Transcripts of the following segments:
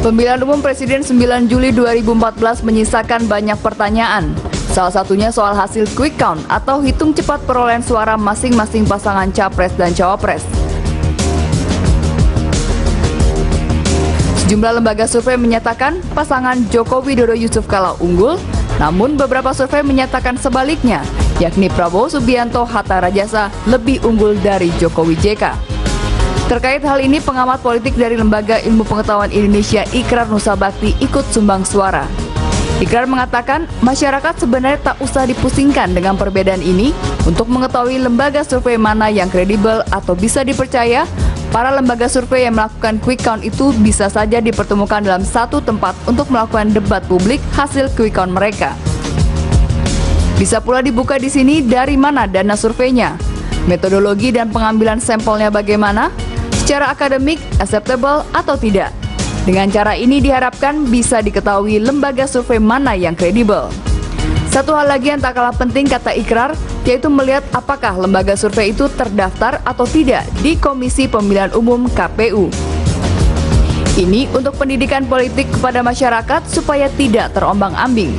Pemilihan umum Presiden 9 Juli 2014 menyisakan banyak pertanyaan. Salah satunya soal hasil quick count atau hitung cepat perolehan suara masing-masing pasangan capres dan cawapres. Sejumlah lembaga survei menyatakan pasangan Joko Widodo Yusuf Kala unggul, namun beberapa survei menyatakan sebaliknya, yakni Prabowo Subianto Hatta Rajasa lebih unggul dari Jokowi JK. Terkait hal ini, pengamat politik dari Lembaga Ilmu Pengetahuan Indonesia Ikrar Nusa Bakti ikut sumbang suara. Ikrar mengatakan masyarakat sebenarnya tak usah dipusingkan dengan perbedaan ini untuk mengetahui lembaga survei mana yang kredibel atau bisa dipercaya. Para lembaga survei yang melakukan quick count itu bisa saja dipertemukan dalam satu tempat untuk melakukan debat publik hasil quick count mereka. Bisa pula dibuka di sini dari mana dana surveinya, metodologi dan pengambilan sampelnya bagaimana, secara akademik, acceptable atau tidak. Dengan cara ini diharapkan bisa diketahui lembaga survei mana yang kredibel. Satu hal lagi yang tak kalah penting kata Ikrar, yaitu melihat apakah lembaga survei itu terdaftar atau tidak di Komisi Pemilihan Umum KPU. Ini untuk pendidikan politik kepada masyarakat supaya tidak terombang-ambing.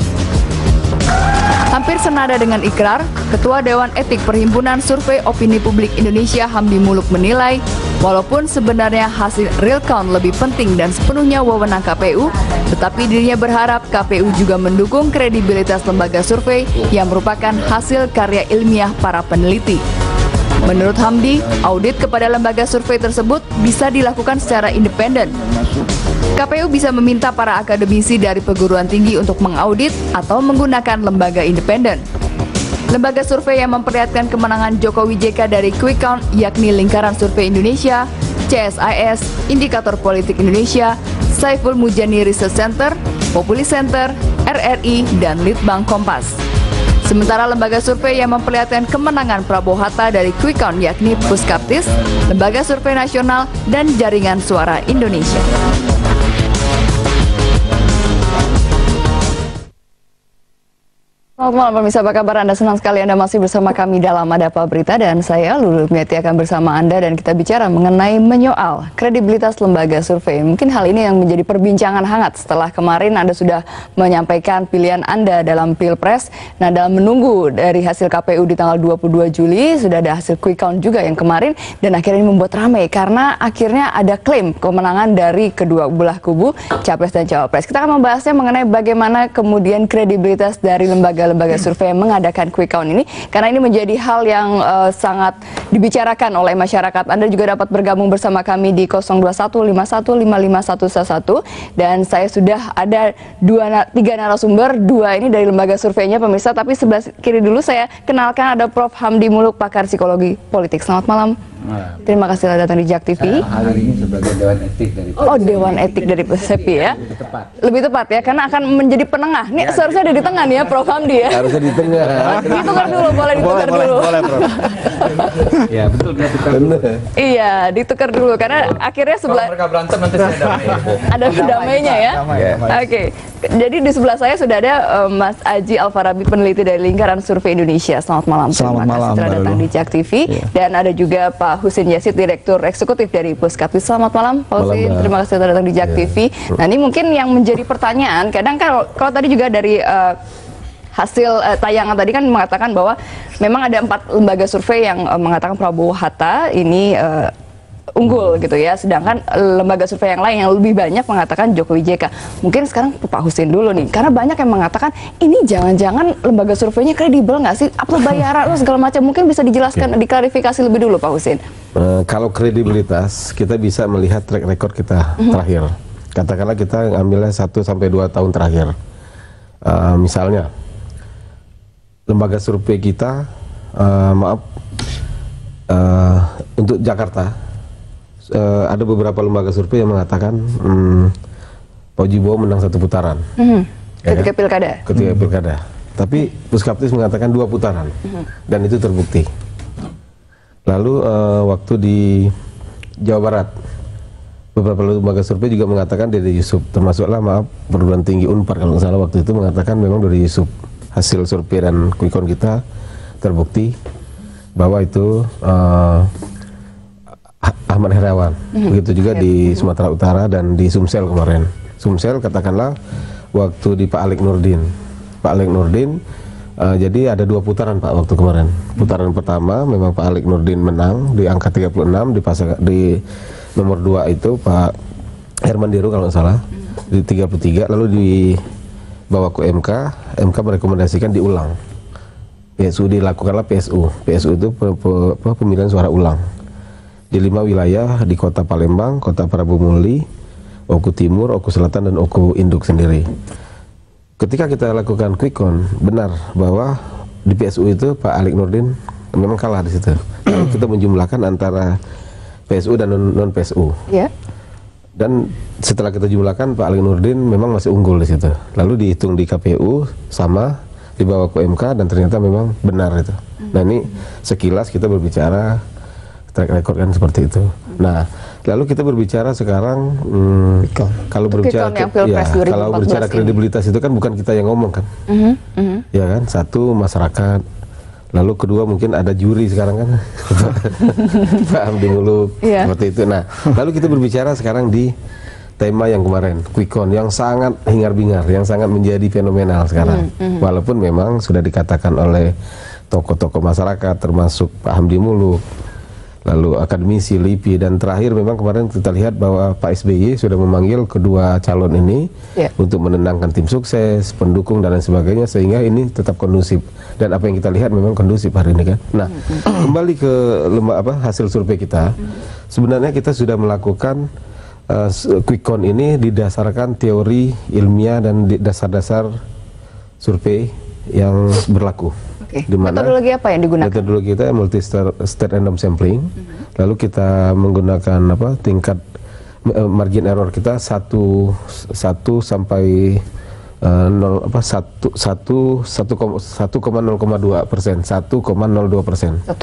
Hampir senada dengan Ikrar, Ketua Dewan Etik Perhimpunan Survei Opini Publik Indonesia Hamdi Muluk menilai, walaupun sebenarnya hasil real count lebih penting dan sepenuhnya wewenang KPU, tetapi dirinya berharap KPU juga mendukung kredibilitas lembaga survei yang merupakan hasil karya ilmiah para peneliti. Menurut Hamdi, audit kepada lembaga survei tersebut bisa dilakukan secara independen. KPU bisa meminta para akademisi dari perguruan tinggi untuk mengaudit atau menggunakan lembaga independen. Lembaga survei yang memperlihatkan kemenangan Jokowi JK dari quick count yakni Lingkaran Survei Indonesia, CSIS, Indikator Politik Indonesia, Saiful Mujani Research Center, Populi Center, RRI, dan Litbang Kompas. Sementara lembaga survei yang memperlihatkan kemenangan Prabowo Hatta dari quick count yakni Puskaptis, Lembaga Survei Nasional, dan Jaringan Suara Indonesia. Selamat malam pemirsa, apa kabar Anda? Senang sekali Anda masih bersama kami dalam Ada Apa Berita, dan saya Lulu Miati akan bersama Anda dan kita bicara mengenai menyoal kredibilitas lembaga survei. Mungkin hal ini yang menjadi perbincangan hangat setelah kemarin Anda sudah menyampaikan pilihan Anda dalam Pilpres. Nah, dalam menunggu dari hasil KPU di tanggal 22 Juli, sudah ada hasil quick count juga yang kemarin, dan akhirnya ini membuat ramai karena akhirnya ada klaim kemenangan dari kedua belah kubu, Capres dan Cawapres. Kita akan membahasnya mengenai bagaimana kemudian kredibilitas dari lembaga survei yang mengadakan quick count ini, karena ini menjadi hal yang sangat dibicarakan oleh masyarakat. Anda juga dapat bergabung bersama kami di 02151551111, dan saya sudah ada tiga narasumber, dua ini dari lembaga surveinya pemirsa, tapi sebelah kiri dulu saya kenalkan ada Prof. Hamdi Muluk, pakar psikologi politik. Selamat malam. Terima kasih telah datang di JAK TV. Hari ini sebagai Dewan Etik dari Dewan Etik dari PSEPI ya. Lebih tepat ya, karena akan menjadi penengah. Nih seharusnya ada di tengah nih ya, Prof. Hamdi ya. Harusnya di tengah. Ditukar dulu, boleh ditukar dulu. Boleh, Prof. Ya, betul, kita tukar dulu. Iya, ditukar dulu karena akhirnya sebelah. Kalau mereka berantem nanti saya damai. Ada damainya ya. Oke. Jadi di sebelah saya sudah ada Mas Aji Alfarabi, peneliti dari Lingkaran Survei Indonesia. Selamat malam. Selamat malam. Terima kasih telah datang di JAK TV. Dan ada juga Pak Husin Yazid, Direktur Eksekutif dari Puskaptis. Selamat malam, Pak Husin. Terima kasih telah datang di JAK TV. Nah, ini mungkin yang menjadi pertanyaan, kadang kan kalau tadi juga dari hasil tayangan tadi kan mengatakan bahwa memang ada 4 lembaga survei yang mengatakan Prabowo Hatta ini unggul gitu ya, sedangkan lembaga survei yang lain yang lebih banyak mengatakan Jokowi JK. Mungkin sekarang Pak Husin dulu nih, karena banyak yang mengatakan ini jangan-jangan lembaga surveinya kredibel nggak sih, upload bayaran segala macam. Mungkin bisa dijelaskan, diklarifikasi lebih dulu Pak Husin. Kalau kredibilitas kita bisa melihat track record kita terakhir. Katakanlah kita ambilnya 1 sampai 2 tahun terakhir. Misalnya lembaga survei kita, untuk Jakarta, ada beberapa lembaga survei yang mengatakan Pak Jibowo menang 1 putaran ketika pilkada. Ketika pilkada. Tapi Puskaptis mengatakan 2 putaran, dan itu terbukti. Lalu waktu di Jawa Barat, beberapa lembaga survei juga mengatakan Dede Yusuf, termasuklah perguruan tinggi Unpar kalau nggak salah waktu itu mengatakan memang Dede Yusuf. Hasil survei dan quick count kita terbukti bahwa itu Ahmad Herawan. Begitu juga di Sumatera Utara dan di Sumsel kemarin. Sumsel katakanlah waktu di Pak Alex Nurdin. Pak Alex Nurdin, jadi ada 2 putaran Pak waktu kemarin. Putaran pertama memang Pak Alex Nurdin menang di angka 36, di nomor 2 itu Pak Herman Deru kalau nggak salah di 33, lalu dibawa ke MK merekomendasikan diulang. PSU dilakukanlah PSU itu pemilihan suara ulang di 5 wilayah di Kota Palembang, Kota Prabu Muli, Oku Timur, Oku Selatan, dan Oku Induk sendiri. Ketika kita lakukan quick count, benar bahwa di PSU itu Pak Alex Nurdin memang kalah di situ. Kalau kita menjumlahkan antara PSU dan non PSU. Yeah. Dan setelah kita jumlahkan Pak Alex Nurdin memang masih unggul di situ. Lalu dihitung di KPU sama, dibawa ke MK dan ternyata memang benar itu. Nah ini sekilas kita berbicara track record kan seperti itu. Nah lalu kita berbicara sekarang kalau berbicara kredibilitas itu kan bukan kita yang ngomong kan, ya kan. Satu masyarakat, lalu kedua mungkin ada juri sekarang kan, Pak Hamdi Muluk, seperti itu. Nah lalu kita berbicara sekarang di tema yang kemarin quick count yang sangat hingar-bingar, yang sangat menjadi fenomenal sekarang. Walaupun memang sudah dikatakan oleh tokoh-tokoh masyarakat termasuk Pak Hamdi Muluk, lalu akademisi, LIPI, dan terakhir memang kemarin kita lihat bahwa Pak SBY sudah memanggil kedua calon ini untuk menenangkan tim sukses, pendukung, dan lain sebagainya, sehingga ini tetap kondusif. Dan apa yang kita lihat memang kondusif hari ini kan. Nah, kembali ke hasil survei kita, sebenarnya kita sudah melakukan quick count ini didasarkan teori ilmiah dan dasar-dasar survei yang berlaku. Metodologi apa yang digunakan? Metodologi kita multi-state random sampling. Lalu kita menggunakan tingkat margin error kita 1 sampai 1,02%, 1,02%. 1,02%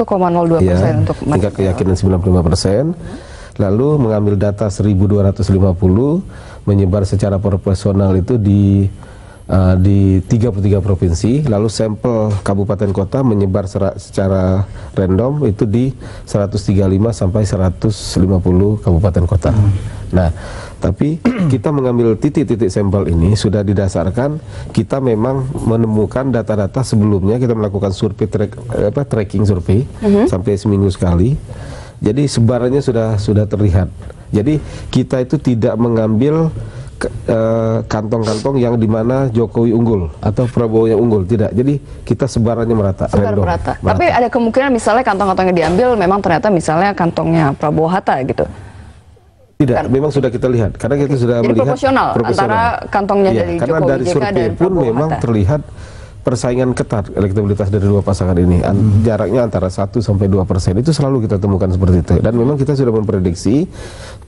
untuk tingkat keyakinan 95%. Lalu mengambil data 1250, menyebar secara proporsional itu di 33 provinsi, lalu sampel kabupaten kota menyebar secara random itu di 135 sampai 150 kabupaten kota. Nah, tapi kita mengambil titik-titik sampel ini sudah didasarkan kita memang menemukan data-data sebelumnya kita melakukan survei tracking survei sampai seminggu sekali. Jadi sebarannya sudah terlihat. Jadi kita itu tidak mengambil kantong-kantong yang dimana Jokowi unggul atau Prabowo yang unggul, tidak. Jadi kita sebarannya merata. Tapi ada kemungkinan misalnya kantong-kantong yang diambil memang ternyata misalnya kantongnya Prabowo Hatta gitu. Tidak, memang sudah kita lihat karena kita sudah melihat proporsional antara kantongnya dari karena Jokowi dari JK survei dan pun Prabowo memang Hatta. terlihat persaingan ketat elektabilitas dari dua pasangan ini. Jaraknya antara 1 sampai 2%. Itu selalu kita temukan seperti itu. Dan memang kita sudah memprediksi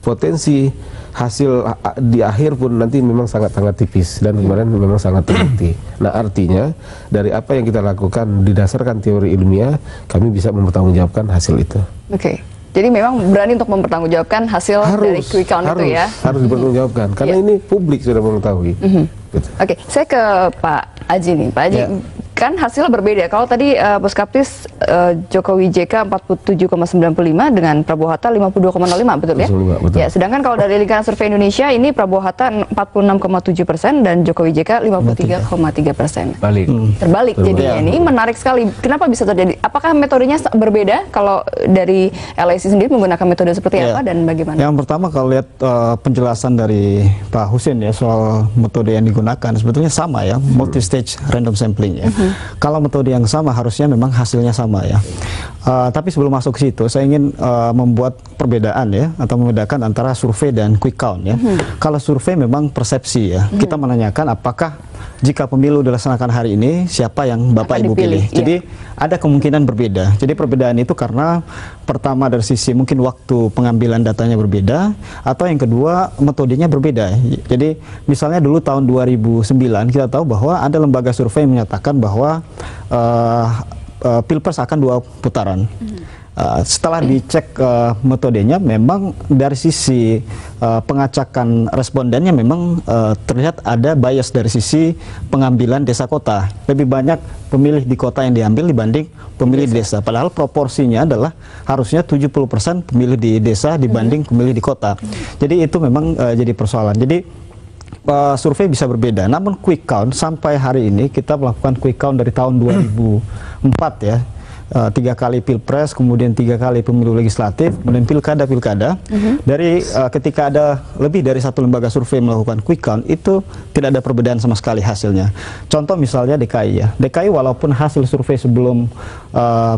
potensi hasil di akhir pun nanti memang sangat-sangat tipis dan kemarin memang sangat terbukti. Nah, artinya dari apa yang kita lakukan didasarkan teori ilmiah, kami bisa mempertanggungjawabkan hasil itu. Oke. Jadi memang berani untuk mempertanggungjawabkan hasil dari quick count itu ya? Harus dipertanggungjawabkan karena ini publik sudah mengetahui. Gitu. Oke, saya ke Pak Aji nih. Pak Aji, kan hasilnya berbeda. Kalau tadi Puskaptis Jokowi JK 47,95 dengan Prabowo Hatta 52,05, betul ya? Betul. Ya, sedangkan kalau dari lingkaran survei Indonesia ini Prabowo Hatta 46,7% dan Jokowi JK 53,3%. Terbalik jadinya. Ini menarik sekali. Kenapa bisa terjadi? Apakah metodenya berbeda kalau dari LSI sendiri menggunakan metode seperti apa dan bagaimana? Yang pertama kalau lihat penjelasan dari Pak Husin ya soal metode yang digunakan sebetulnya sama ya, multi stage random sampling ya. Kalau metode yang sama harusnya memang hasilnya sama ya. Tapi sebelum masuk ke situ saya ingin membuat perbedaan ya atau membedakan antara survei dan quick count ya. Kalau survei memang persepsi ya. Kita menanyakan apakah jika pemilu dilaksanakan hari ini siapa yang Bapak Ibu pilih. Jadi ada kemungkinan berbeda. Jadi perbedaan itu karena pertama dari sisi mungkin waktu pengambilan datanya berbeda atau yang kedua metodenya berbeda. Jadi misalnya dulu tahun 2009 kita tahu bahwa ada lembaga survei yang menyatakan bahwa Pilpres akan 2 putaran. Setelah dicek metodenya memang dari sisi pengacakan respondennya memang terlihat ada bias dari sisi pengambilan desa kota. Lebih banyak pemilih di kota yang diambil dibanding pemilih di desa. Padahal proporsinya adalah harusnya 70% pemilih di desa dibanding pemilih di kota. Jadi itu memang jadi persoalan. Jadi survei bisa berbeda. Namun quick count sampai hari ini kita melakukan quick count dari tahun 2004 ya. 3 kali pilpres, kemudian 3 kali pemilu legislatif, kemudian pilkada. Dari ketika ada lebih dari satu lembaga survei melakukan quick count, itu tidak ada perbedaan sama sekali hasilnya. Contoh misalnya DKI ya. DKI walaupun hasil survei sebelum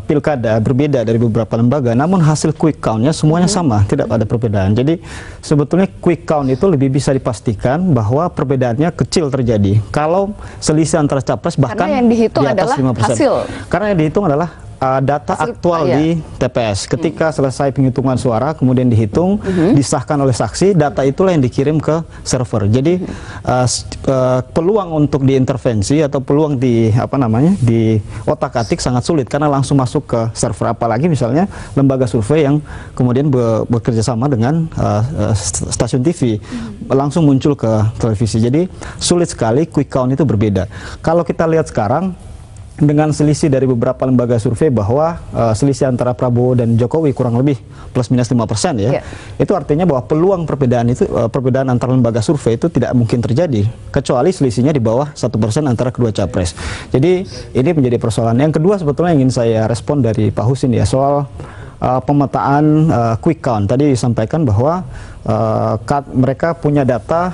pilkada berbeda dari beberapa lembaga, namun hasil quick countnya semuanya sama, tidak ada perbedaan. Jadi sebetulnya quick count itu lebih bisa dipastikan bahwa perbedaannya kecil terjadi. Kalau selisih antara capres bahkan karena yang dihitung di atas adalah 5%. hasil. Karena yang dihitung adalah data aktual di TPS. Ketika selesai penghitungan suara, kemudian dihitung, disahkan oleh saksi, data itulah yang dikirim ke server. Jadi peluang untuk diintervensi atau peluang di di otak-atik sangat sulit karena langsung masuk ke server. Apalagi misalnya lembaga survei yang kemudian bekerja sama dengan stasiun TV, langsung muncul ke televisi. Jadi sulit sekali, quick count itu berbeda. Kalau kita lihat sekarang, dengan selisih dari beberapa lembaga survei bahwa selisih antara Prabowo dan Jokowi kurang lebih plus minus 5% ya. Itu artinya bahwa peluang perbedaan antar lembaga survei itu tidak mungkin terjadi kecuali selisihnya di bawah 1% antara kedua capres. Jadi ini menjadi persoalan. Yang kedua sebetulnya ingin saya respon dari Pak Husin ya soal pemetaan quick count. Tadi disampaikan bahwa mereka punya data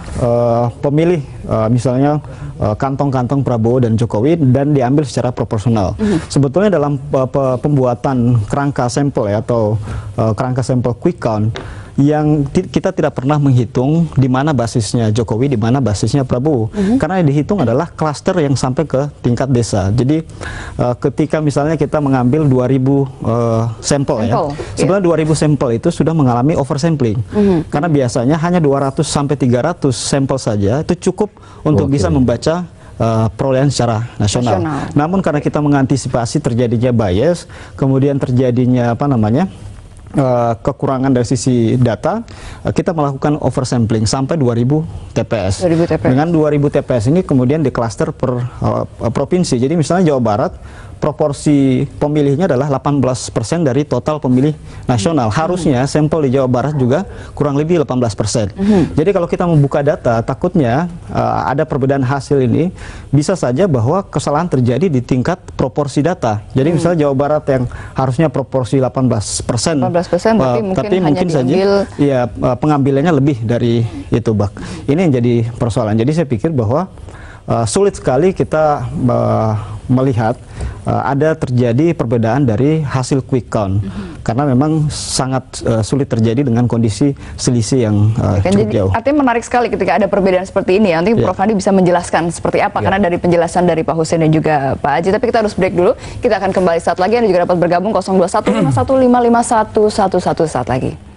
pemilih misalnya kantong-kantong Prabowo dan Jokowi dan diambil secara proporsional. Sebetulnya dalam pembuatan kerangka sampel ya atau kerangka sampel quick count yang kita tidak pernah menghitung di mana basisnya Jokowi, di mana basisnya Prabowo. Karena yang dihitung adalah klaster yang sampai ke tingkat desa. Jadi ketika misalnya kita mengambil 2.000 sampel ya, sebenarnya 2.000 sampel itu sudah mengalami oversampling. Karena biasanya hanya 200 sampai 300 sampel saja itu cukup untuk bisa membaca perolehan secara nasional. Namun karena kita mengantisipasi terjadinya bias, kemudian terjadinya kekurangan dari sisi data, kita melakukan oversampling sampai 2.000 TPS. Dengan 2.000 TPS ini kemudian diklaster per provinsi. Jadi misalnya Jawa Barat, proporsi pemilihnya adalah 18% dari total pemilih nasional. Harusnya sampel di Jawa Barat juga kurang lebih 18%. Jadi kalau kita membuka data, takutnya ada perbedaan hasil ini, bisa saja bahwa kesalahan terjadi di tingkat proporsi data. Jadi misalnya Jawa Barat yang harusnya proporsi 18%, tapi mungkin saja ya pengambilannya lebih dari itu, Bak. Ini yang jadi persoalan. Jadi saya pikir bahwa sulit sekali kita melihat ada terjadi perbedaan dari hasil quick count karena memang sangat sulit terjadi dengan kondisi selisih yang cukup jauh. Artinya menarik sekali ketika ada perbedaan seperti ini. Nanti Prof Hadi bisa menjelaskan seperti apa karena dari penjelasan dari Pak Husin dan juga Pak Aji. Tapi kita harus break dulu. Kita akan kembali saat lagi. Anda juga dapat bergabung 0215155111 saat lagi.